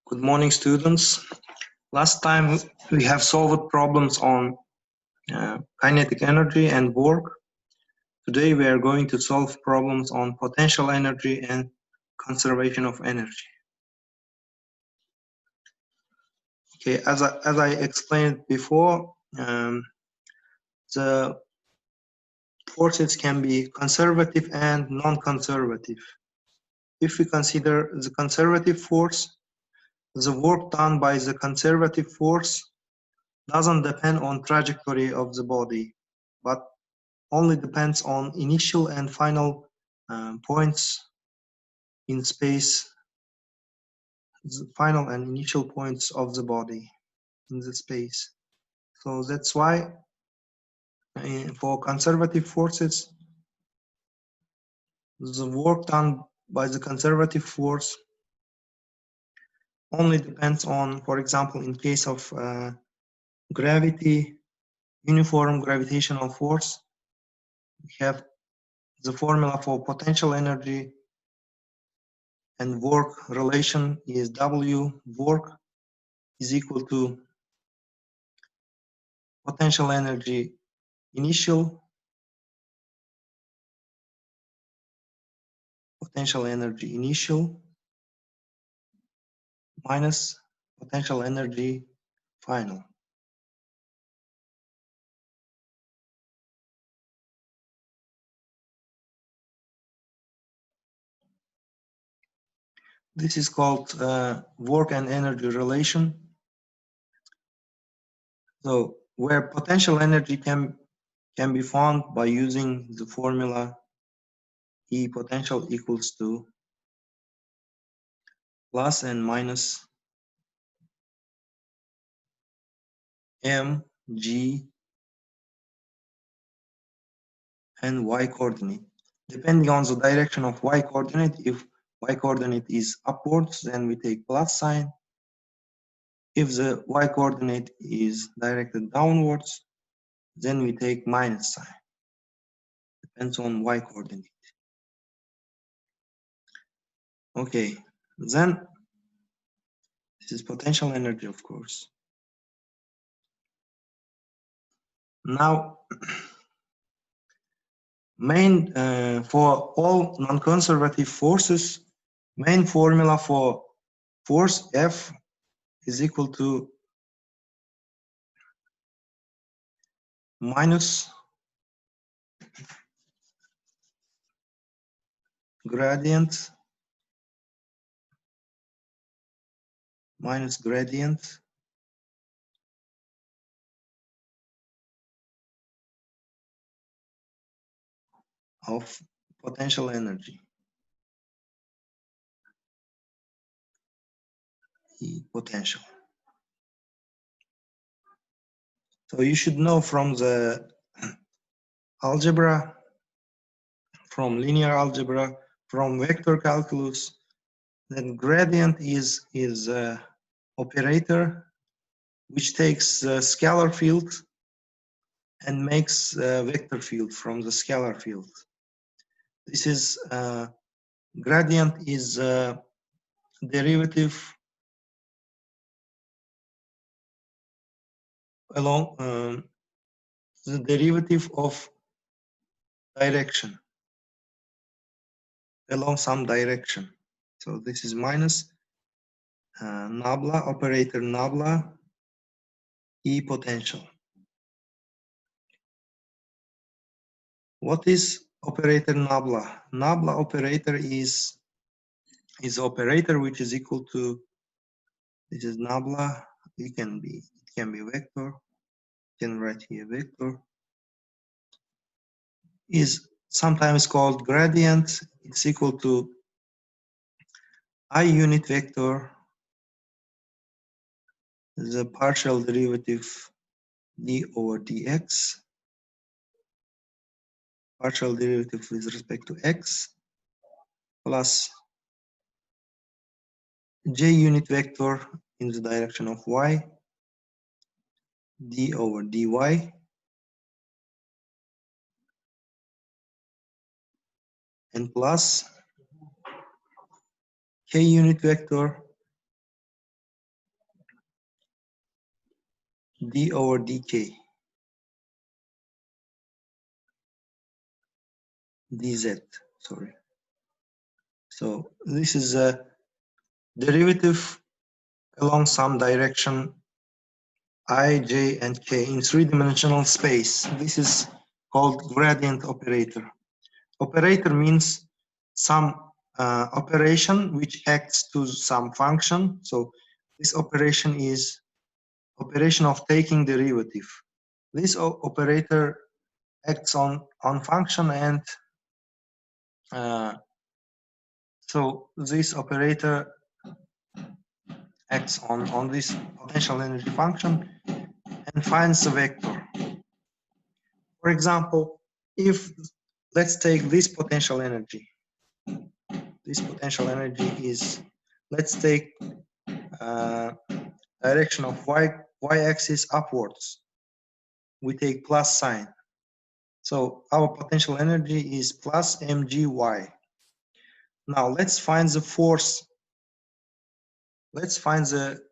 Good morning, students. Last time we have solved problems on kinetic energy and work. Today we are going to solve problems on potential energy and conservation of energy. Okay, as I explained before, the forces can be conservative and non-conservative. If we consider the conservative force, the work done by the conservative force doesn't depend on trajectory of the body, but only depends on initial and final points in space, the final and initial points of the body in the space. So that's why for conservative forces, the work done by the conservative force only depends on, for example, in case of gravity, uniform gravitational force, we have the formula for potential energy and work relation is W work is equal to potential energy initial minus potential energy final. This is called work and energy relation. So where potential energy can be found by using the formula E potential equals to plus and minus m, g, and y coordinate. Depending on the direction of y coordinate, if y coordinate is upwards, then we take plus sign. If the y coordinate is directed downwards, then we take minus sign. Depends on y coordinate. Okay, then this is potential energy, of course. Now, main for all non-conservative forces, main formula for force F is equal to minus gradient of potential energy, E potential. So you should know from the algebra, from linear algebra, from vector calculus, that gradient is operator which takes the scalar field and makes a vector field from the scalar field. This is gradient is derivative along the derivative of direction along some direction. So this is minus nabla, operator nabla, E potential. What is operator nabla? Nabla operator is operator which is equal to, this is nabla, it can be vector, you can write here vector, is sometimes called gradient. It's equal to I unit vector, the partial derivative d over dx, partial derivative with respect to x, plus j unit vector in the direction of y, d over dy, and plus k unit vector d over dk dz, sorry. So this is a derivative along some direction I, j, and k in three-dimensional space. This is called gradient operator. Operator means some operation which acts to some function. So this operation is operation of taking derivative. This operator acts on function, and so this operator acts on this potential energy function and finds the vector. For example, if let's take this potential energy. This potential energy is, let's take direction of y-axis upwards. We take plus sign. So our potential energy is plus mgy. Now let's find the force. Let's find the,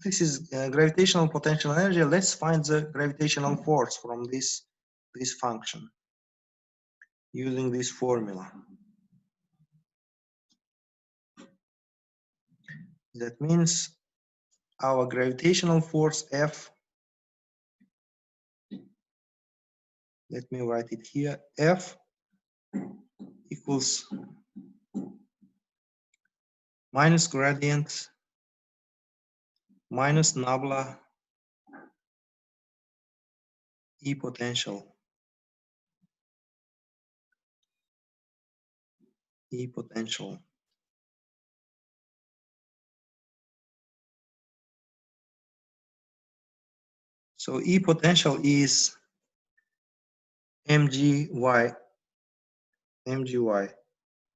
this is gravitational potential energy. Let's find the gravitational force from this function using this formula. That means our gravitational force F, let me write it here, F equals minus gradient minus nabla E potential. E potential. So E potential is mgy.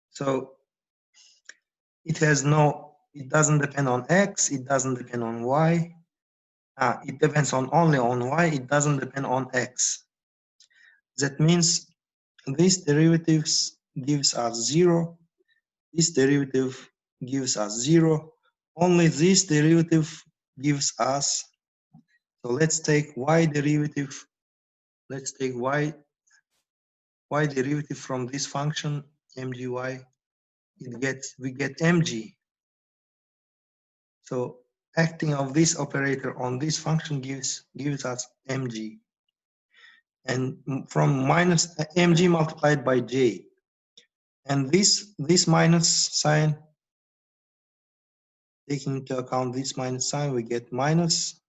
So it has no, it doesn't depend on x, it doesn't depend on y. It depends only on y, it doesn't depend on x. That means this derivatives gives us 0, this derivative gives us 0, only this derivative gives us, so let's take y derivative, let's take y derivative from this function mgy, we get mg. So acting of this operator on this function gives us mg, and from minus mg multiplied by j, and this minus sign, taking into account this minus sign, we get minus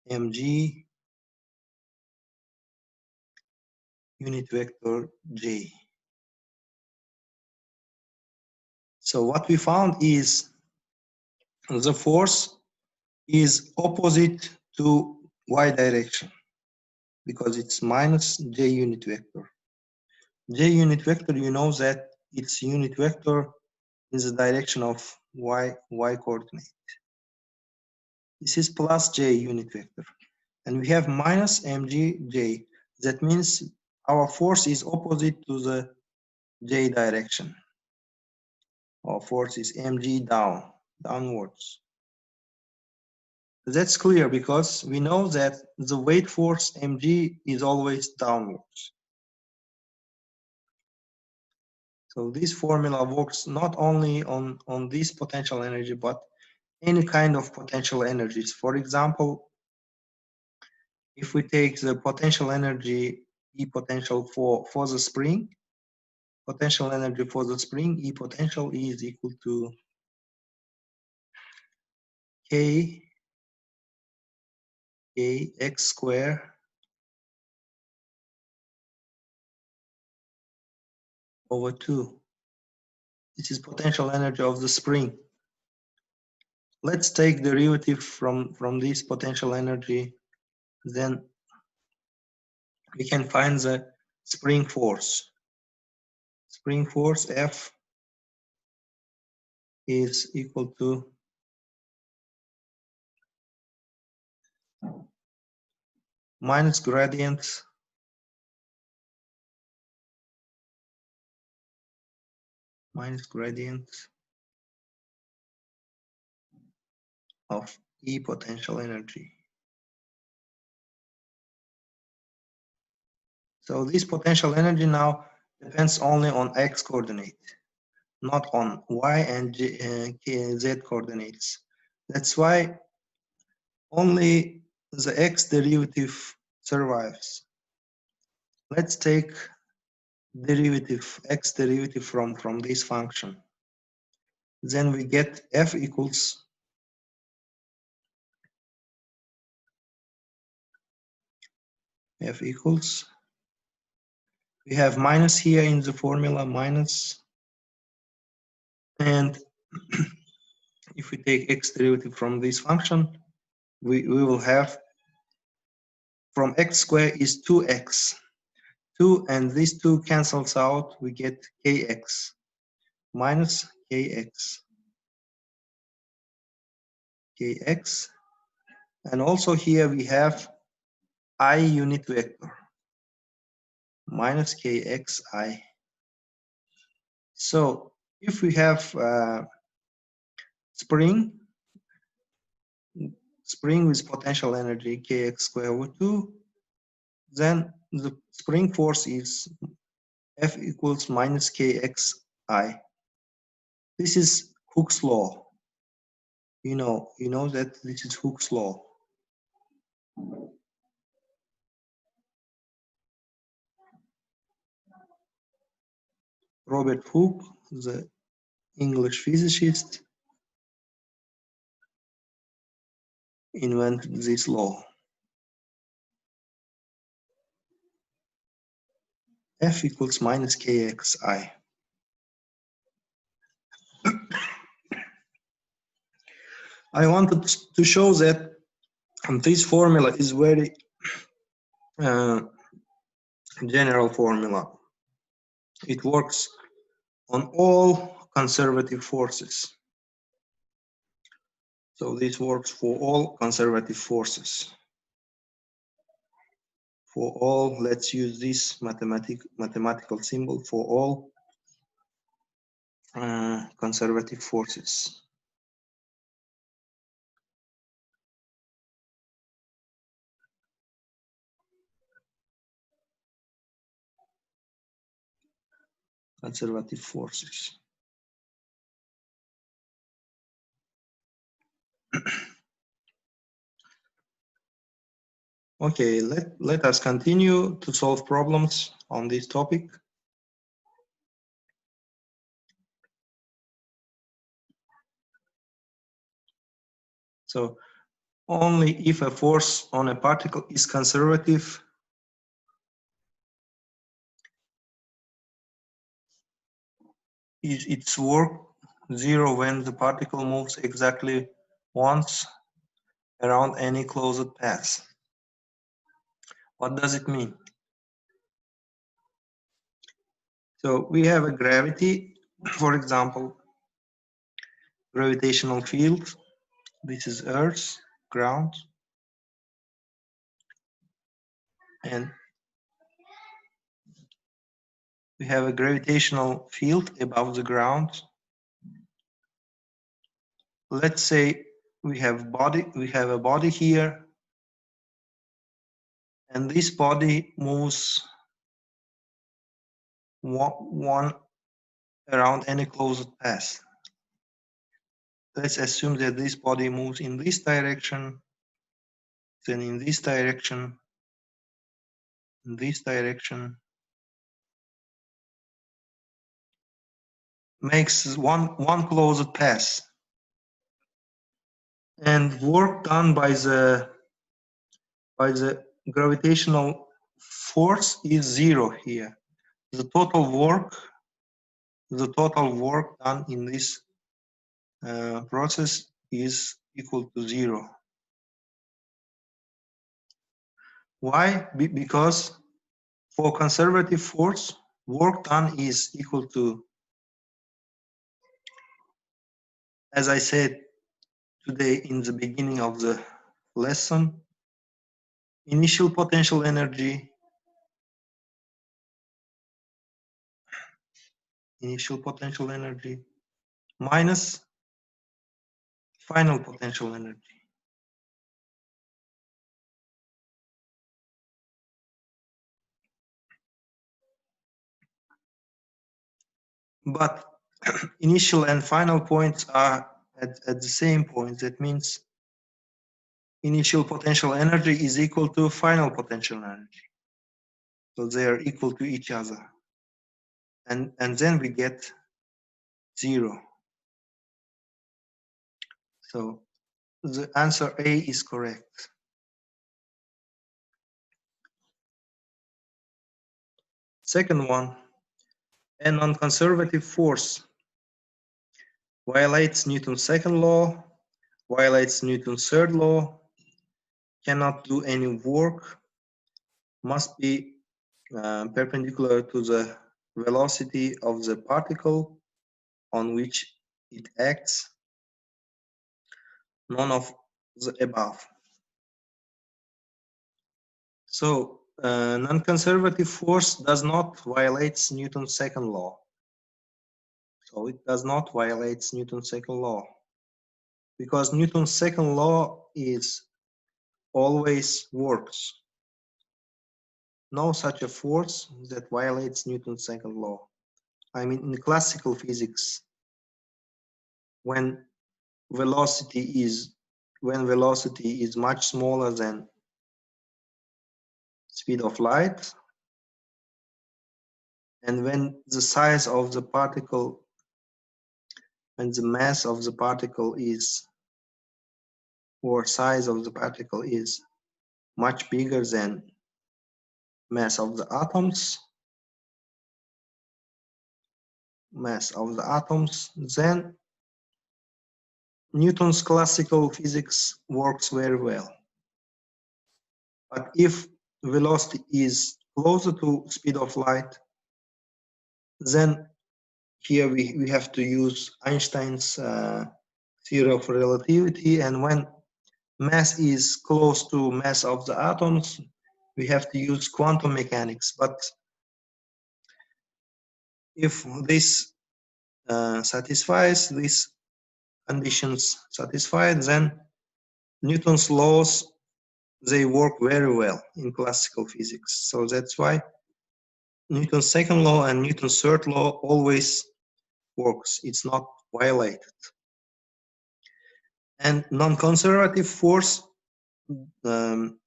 mg unit vector j. So what we found is the force is opposite to y direction because it's minus j unit vector. J unit vector, you know that its unit vector in the direction of y coordinate. This is plus j unit vector, and we have minus mgj. That means our force is opposite to the j direction. Our force is mg downwards. That's clear because we know that the weight force mg is always downwards. So this formula works not only on this potential energy, but any kind of potential energies. For example, if we take the potential energy E potential for the spring, potential energy for the spring, E potential is equal to K x squared over 2. This is potential energy of the spring. Let's take derivative from this potential energy, then we can find the spring force. Spring force F is equal to minus gradient of E potential energy. So this potential energy now depends only on x coordinate, not on y and z coordinates. That's why only the x derivative survives. Let's take x derivative from this function. Then we get f equals we have minus here in the formula, minus, and if we take x derivative from this function, we will have from x squared is 2x. 2 and this 2 cancels out, we get kx minus kx. And also here we have I unit vector minus kxi. So if we have spring with potential energy kx squared over 2, then the spring force is F equals minus kxi. This is Hooke's law. You know that this is Hooke's law. Robert Hooke, the English physicist, invented this law. F equals minus kxi. I wanted to show that this formula is very general formula. It works on all conservative forces. So this works for all conservative forces. For all, let's use this mathematical symbol for all conservative forces. Conservative forces. Okay, let us continue to solve problems on this topic. So only if a force on a particle is conservative, is its work zero when the particle moves exactly once around any closed path. What does it mean? So we have a gravity, for example, gravitational field. This is Earth, ground, and we have a gravitational field above the ground. Let's say we have a body here, and this body moves one around any closed path. Let's assume that this body moves in this direction, then in this direction, in this direction, makes one closed path. And work done by the gravitational force is zero here. The total work done in this process is equal to zero. Why? Because for conservative force, work done is equal to, as I said today in the beginning of the lesson, initial potential energy minus final potential energy. but initial and final points are at the same point. That means initial potential energy is equal to final potential energy. So they are equal to each other. And then we get 0. So the answer A is correct. Second one, a non-conservative force violates Newton's second law, violates Newton's third law, cannot do any work, must be perpendicular to the velocity of the particle on which it acts, none of the above. So non-conservative force does not violate Newton's second law. So it does not violate Newton's second law, because Newton's second law is always works. No such a force that violates Newton's second law. I mean, in classical physics, when velocity is much smaller than speed of light, and when the size of the particle and the mass of the particle is, or size of the particle is much bigger than mass of the atoms, then Newton's classical physics works very well. But if velocity is closer to speed of light, then here we have to use Einstein's theory of relativity, and when mass is close to mass of the atoms, we have to use quantum mechanics. But if this satisfies these conditions satisfied, then Newton's laws, they work very well in classical physics. So that's why Newton's second law and Newton's third law always works. It's not violated. And non-conservative force cannot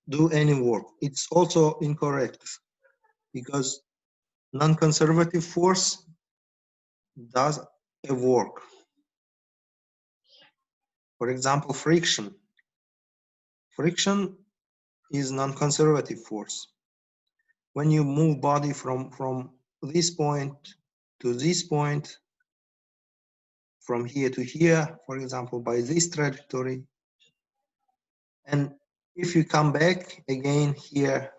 do any work. It's also incorrect, because non-conservative force does a work. For example, friction. Friction is non-conservative force. When you move body from this point to this point, from here to here, for example, by this trajectory, and if you come back again here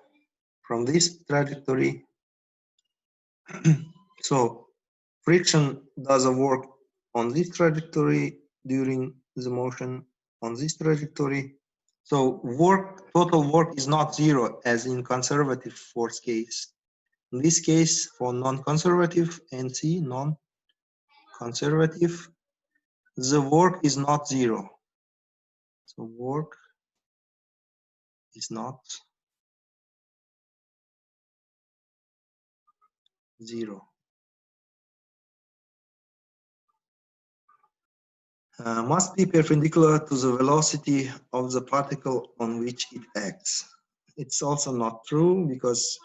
from this trajectory, so friction does a work on this trajectory during the motion on this trajectory. So total work is not zero as in conservative force case. In this case, for non-conservative NC, non-conservative, the work is not zero. So work is not zero. Must be perpendicular to the velocity of the particle on which it acts. It's also not true, because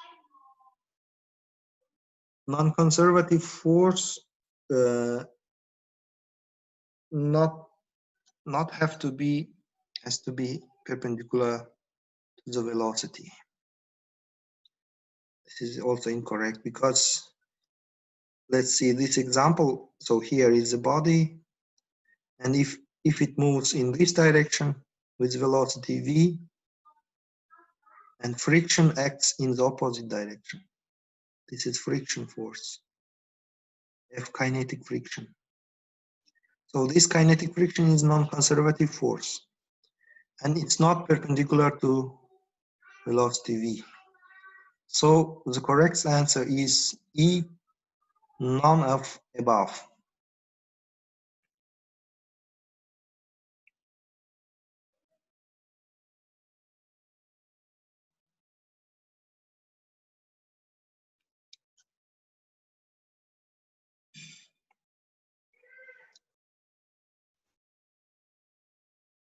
non-conservative force has to be perpendicular to the velocity. This is also incorrect, because let's see this example. So here is the body, and if it moves in this direction with velocity v, and friction acts in the opposite direction, this is friction force, F kinetic friction. So this kinetic friction is non-conservative force, and it's not perpendicular to velocity v. So the correct answer is E, none of above.